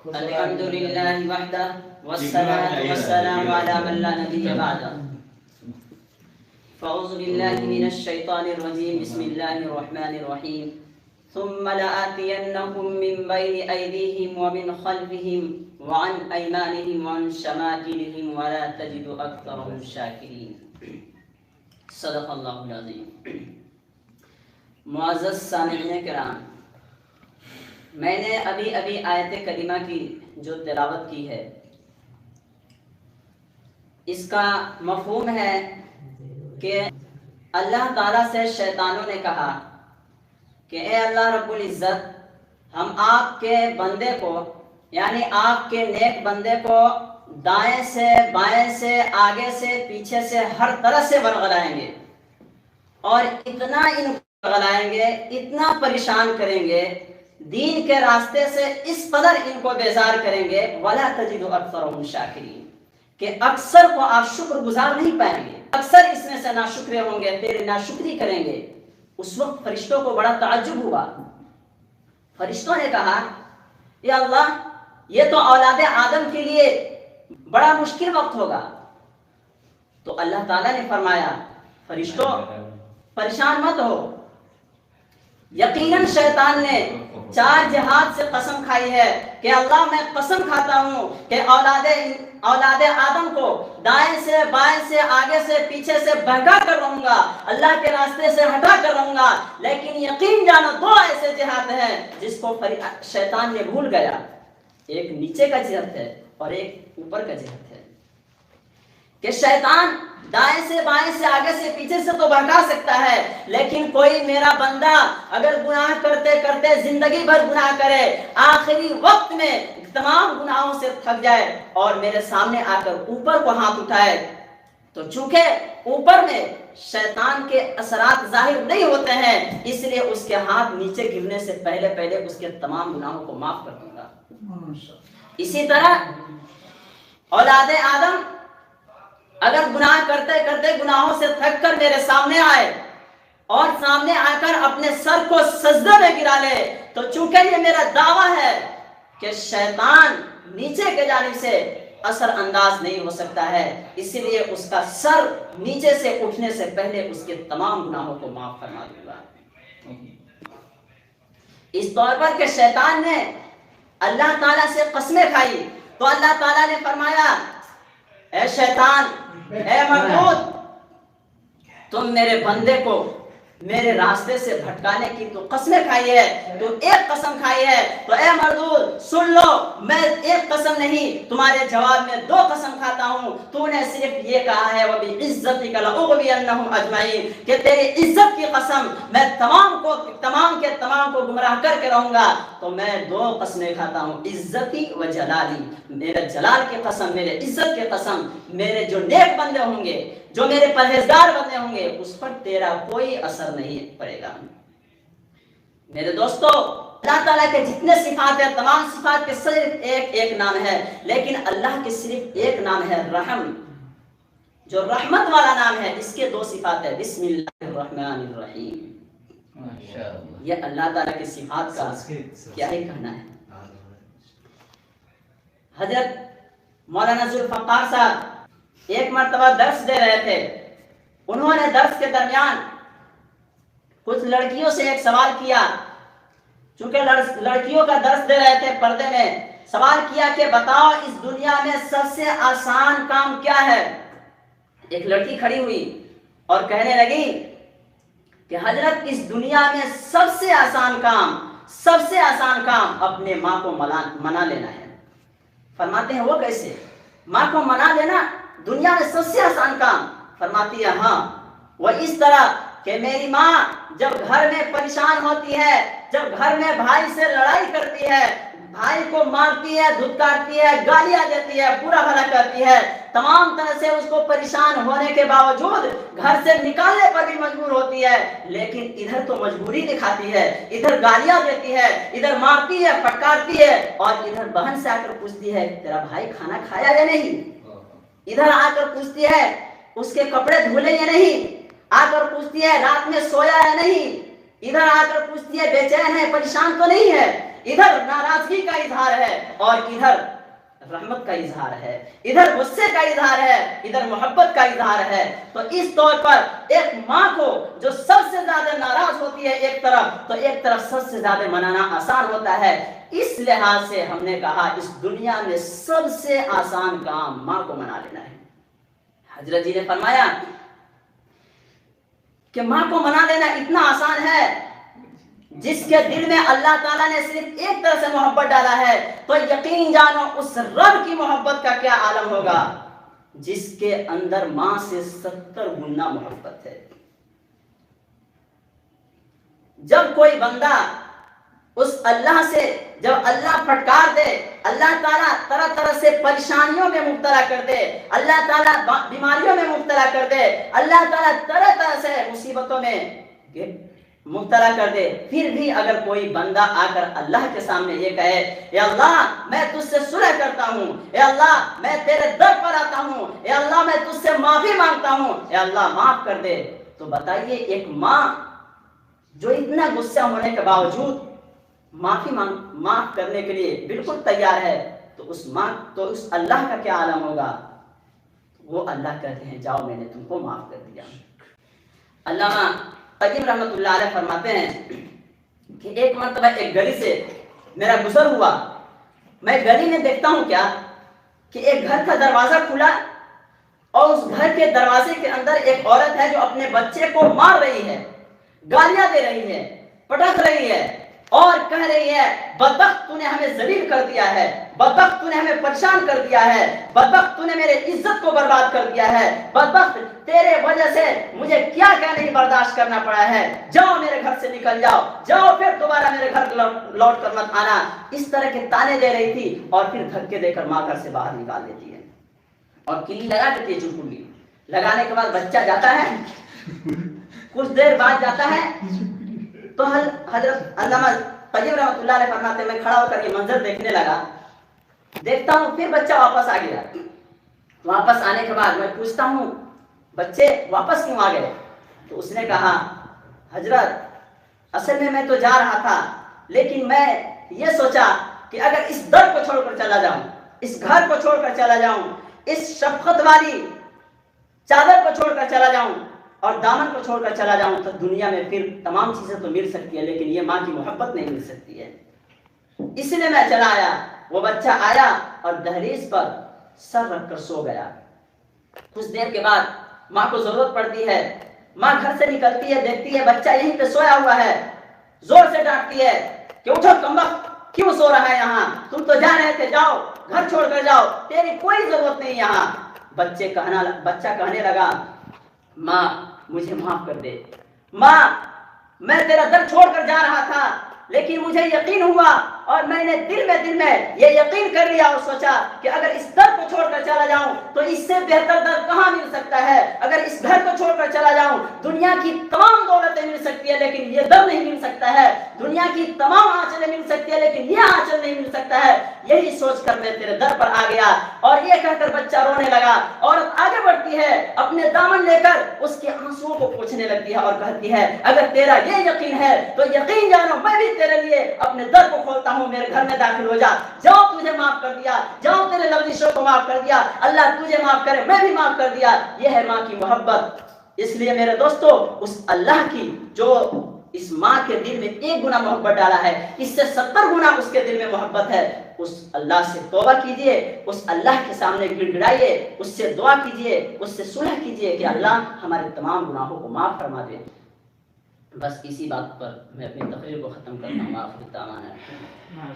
الحمد لله وحده والصلاة والسلام على من لا نبي بعده. فأعوذ بالله من الشيطان الرجيم. بسم الله الرحمن الرحيم. ثم لآتينهم من بين أيديهم ومن خلفهم وعن أيمانهم وعن شمائلهم ولا تجد أكثرهم شاكرين. صدق اللہ العظیم. معزز سامعین کرام، میں نے ابھی آیت کریمہ کی جو تلاوت کی ہے، اس کا مفہوم ہے کہ اللہ تعالیٰ سے شیطانوں نے کہا کہ اے اللہ رب العزت، ہم آپ کے بندے کو، یعنی آپ کے نیک بندے کو دائیں سے بائیں سے آگے سے پیچھے سے ہر طرح سے ورغلائیں گے، اور اتنا ان کو ورغلائیں گے، اتنا پریشان کریں گے، دین کے راستے سے اس قدر ان کو بیزار کریں گے، وَلَا تَجِدُ أَكْثَرَهُمْ شَاكِرِينَ، کہ اکثر کو آپ شکر گزار نہیں پائیں گے، اکثر اس میں سے ناشکرے ہوں گے، تیرے ناشکری کریں گے. اس وقت فرشتوں کو بڑا تعجب ہوا. فرشتوں نے کہا یا اللہ، یہ تو اولاد آدم کے لیے بڑا مشکل وقت ہوگا. تو اللہ تعالیٰ نے فرمایا فرشتوں پریشان مت ہو، یقیناً شیطان نے 4 جہاد سے قسم کھائی ہے کہ اللہ میں قسم کھاتا ہوں کہ اولاد آدم کو دائیں سے بائیں سے آگے سے پیچھے سے بہکا کر رہوں گا، اللہ کے راستے سے ہٹا کر رہوں گا. لیکن یقین جانو 2 ایسے جہاد ہیں جس کو شیطان نے بھول گیا. ایک نیچے کا جہاد ہے اور ایک اوپر کا جہاد ہے، کہ شیطان دائیں سے بائیں سے آگے سے پیچھے سے تو بہکا سکتا ہے، لیکن کوئی میرا بندہ اگر گناہ کرتے کرتے زندگی بھر گناہ کرے، آخری وقت میں تمام گناہوں سے تھک جائے اور میرے سامنے آ کر اوپر کو ہاتھ اٹھائے، تو چونکہ اوپر میں شیطان کے اثرات ظاہر نہیں ہوتے ہیں، اس لیے اس کے ہاتھ نیچے گرنے سے پہلے اس کے تمام گناہوں کو معاف کر دوں گا. اسی طرح اولاد آدم اگر گناہ کرتے کرتے گناہوں سے تھک کر میرے سامنے آئے اور سامنے آ کر اپنے سر کو سجدے میں گرا لے، تو چونکہ یہ میرا دعویٰ ہے کہ شیطان نیچے کے جانب سے اثر انداز نہیں ہو سکتا ہے، اسی لیے اس کا سر نیچے سے اٹھنے سے پہلے اس کے تمام گناہوں کو معاف فرما دوں گا. اس طور پر کہ شیطان نے اللہ تعالیٰ سے قسمیں کھائی، تو اللہ تعالیٰ نے فرمایا اے شیطان، اے مردود، تم میرے بندے کو میرے راستے سے بھٹکانے کی تو قسمیں کھائی ہے، تو ایک قسم کھائی ہے، تو اے مردود سن لو، میں ایک قسم نہیں تمہارے جواب میں 2 قسم کھاتا ہوں. تو نے صرف یہ کہا ہے وَبِعِزَّتِكَ لَأُغْوِيَنَّهُمْ أَجْمَعِينَ، کہ تیری عزت کی قسم میں تمام کو گمراہ کر کے رہوں گا. تو میں 2 قسمیں کھاتا ہوں، عزتی و جلالی، میرے جلال کی قسم، میرے عزت کی قسم، میرے جو نیک بندے ہوں گے، جو میرے پرہیزگار بندے ہوں گے، اس پر تیرا کوئی اثر نہیں پڑے گا. میرے دوستو، اللہ تعالیٰ کے جتنے صفات ہیں، تمام صفات کے صرف ایک نام ہے، لیکن اللہ کے صرف ایک نام ہے رحم، جو رحمت والا نام ہے. اس کے 2 صفات ہے، بسم اللہ الرحمن الرحیم. یہ اللہ تعالیٰ کی صفات کا کیا ہی کہنا ہے. حضرت مولانا ذوالفقار صاحب ایک مرتبہ درس دے رہے تھے. انہوں نے درس کے درمیان کچھ لڑکیوں سے ایک سوال کیا، چونکہ لڑکیوں کا درس دے رہے تھے پردے میں. سوال کیا کہ بتاؤ اس دنیا میں سب سے آسان کام کیا ہے. ایک لڑکی کھڑی ہوئی اور کہنے لگی کہ حضرت اس دنیا میں سب سے آسان کام اپنے ماں کو منا لینا ہے. فرماتے ہیں وہ کیسے؟ ماں کو منا لینا دنیا میں سب سے آسان کام؟ فرماتی ہے ہاں، وہ اس طرح کہ میری ماں جب گھر میں پریشان ہوتی ہے، جب گھر میں بھائی سے لڑائی کرتی ہے، بھائی کو مارتی ہے، دھتکارتی ہے، گالیاں دیتی ہے، برا بھلا کرتی ہے، تمام طرح سے اس کو پریشان ہونے کے باوجود گھر سے نکالنے پر بھی مجبور ہوتی ہے، لیکن ادھر تو مجبوری دکھاتی ہے، ادھر گالیاں دیتی ہے، ادھر مارتی ہے، پھٹکارتی ہے، اور ادھر بہن سے آ کر پوچھتی ہے تیرا بھائی کھانا کھایا یا نہیں، ادھر آ کر پوچھتی ہے اس کے کپڑے دھلے یا نہیں، آ کر پوچھتی ہے رات میں سویا یا نہیں، ادھر آ کر پوچھتی ہے بے چین ہے، پریشان تو نہیں ہے، ادھر ناراضگی کا اظہار ہے اور ادھر رحمت کا اظہار ہے، ادھر غصے کا اظہار ہے، ادھر محبت کا اظہار ہے۔ تو اس طور پر ایک ماں کو جو سب سے زیادہ ناراض ہوتی ہے ایک طرف، تو ایک طرف سب سے زیادہ منانا آسان ہوتا ہے۔ اس لحاظ سے ہم نے کہا اس دنیا میں سب سے آسان کام ماں کو منا لینا ہے۔ حضرت جی نے فرمایا کہ ماں کو منا لینا اتنا آسان ہے، جس کے دل میں اللہ تعالیٰ نے صرف ایک طرح سے محبت ڈالا ہے، تو یقین جانو اس رب کی محبت کا کیا عالم ہوگا جس کے اندر ماں سے 70 گنا محبت ہے۔ جب کوئی بندہ اس اللہ سے، جب اللہ پھٹکار دے، اللہ تعالیٰ طرح طرح سے پریشانیوں میں مبتلا کر دے، اللہ تعالیٰ بیماریوں میں مبتلا کر دے، اللہ تعالیٰ طرح طرح سے مصیبتوں میں مبتلا کر دے، پھر بھی اگر کوئی بندہ آ کر اللہ کے سامنے یہ کہے اے اللہ میں تجھ سے صلح کرتا ہوں، اے اللہ میں تیرے در پر آتا ہوں، اے اللہ میں تجھ سے معافی مانگتا ہوں، اے اللہ معاف کر دے، تو بتائیے ایک ماں جو اتنا غصہ ہونے کے باوجود معاف کرنے کے لیے بالکل تیار ہے، تو اس ماں، تو اس اللہ کا کیا عالم ہوگا؟ وہ اللہ کہتے ہیں جاؤ میں نے تم کو معاف کر دیا۔ علامہ قیم رحمۃ اللہ علیہ فرماتے ہیں کہ ایک مرتبہ ایک گلی سے میرا گزر ہوا، میں گلی میں دیکھتا ہوں کیا کہ ایک گھر کا دروازہ کھلا اور اس گھر کے دروازے کے اندر ایک عورت ہے جو اپنے بچے کو مار رہی ہے، گالیاں دے رہی ہے، پٹک رہی ہے اور کہہ رہی ہے بدبخت تو نے ہمیں ذلیل کر دیا ہے، بدبخت تو نے ہمیں پریشان کر دیا ہے، بدبخت تو نے میرے عزت کو برباد کر دیا ہے، بدبخت تیرے وجہ سے مجھے کیا کیا نہیں برداشت کرنا پڑا ہے، جاؤ میرے گھر سے نکل جاؤ، جاؤ پھر دوبارہ میرے گھر لوٹ کر مت آنا۔ اس طرح کے تانے دے رہی تھی اور پھر دھکے دے کر ماں گھر سے باہر نکال دیتی ہے اور کلی لگا دیتی ہے، چٹکلی لگانے کے بعد بچہ جاتا ہے، کچھ دیر بعد جاتا ہے تو حضرت علامہ قیم رحمۃ اللہ علیہ فرماتے ہیں میں کھڑا ہو کر یہ منظر دیکھنے لگا، دیکھتا ہوں پھر بچہ واپس آ گیا، واپس آنے کے بعد میں پوچھتا ہوں بچے واپس کیوں آ گئے؟ تو اس نے کہا حضرت اصل میں تو جا رہا تھا، لیکن میں یہ سوچا کہ اگر اس در کو چھوڑ کر چلا جاؤں، اس گھر کو چھوڑ کر چلا جاؤں، اس شفقت والی چادر کو چھوڑ کر چلا جاؤں اور دامن کو چھوڑ کر چلا جاؤں، تو دنیا میں پھر تمام چیزیں تو مل سکتی ہے لیکن یہ ماں کی محبت نہیں مل سکتی ہے، اس لیے میں چلا آیا۔ وہ بچہ آیا اور دہلیز پر سر رکھ کر سو گیا۔ کچھ دیر کے بعد ماں کو ضرورت پڑتی ہے، ماں گھر سے نکلتی ہے، دیکھتی ہے بچہ یہیں پہ سویا ہوا ہے، زور سے ڈانٹتی ہے کہ اٹھو کمبخت، کیوں سو رہا ہے یہاں؟ تم تو جا رہے تھے، جاؤ گھر چھوڑ کر جاؤ، تیری کوئی ضرورت نہیں یہاں۔ بچہ کہنے لگا ماں مجھے معاف کر دے، ماں میں تیرا در چھوڑ کر جا رہا تھا لیکن مجھے یقین ہوا اور میں نے دل میں یہ یقین کر لیا اور سوچا کہ اگر اس در کو چھوڑ کر چلا جاؤں تو اس سے بہتر در کہاں مل سکتا ہے، اگر اس گھر کو چھوڑ کر چلا جاؤں دنیا کی تمام دولتیں مل سکتی ہے لیکن یہ در نہیں مل سکتا ہے، دنیا کی تمام آنچلیں مل سکتی ہے لیکن یہ آنچل نہیں مل سکتا ہے، یہی سوچ کر میں تیرے در پر آ گیا۔ اور یہ کہہ کر بچہ رونے لگا، عورت آگے بڑھتی ہے، اپنے دامن لے کر اس کے آنسوؤں کو پوچھنے لگتی ہے اور کہتی ہے اگر تیرا یہ یقین ہے تو یقین جانو میں بھی تیرے لیے اپنے در کو کھولتا ہوں، میرے گھر میں داخل ہو جا، جاؤ تجھے معاف کر دیا، جاؤ تیرے لفظوں کو معاف کر دیا، اللہ تجھے معاف کرے میں بھی معاف کر دیا۔ یہ ہے ماں کی محبت۔ اس لیے میرے دوستو اس اللہ کی جو اس ماں کے دل میں 1 گنا محبت ڈالا ہے، اس سے 70 گنا اس کے دل میں محبت ہے، اس اللہ سے توبہ کیجئے، اس اللہ کے سامنے گڑ گڑائیے، اس سے دعا کیجئے، اس سے صلح کیجئے کہ اللہ ہمارے تمام گناہوں کو معاف فرما دے۔ بس اسی بات پر میں اپنی تقریر کو ختم کرتا ہوں۔ آخر دعوانا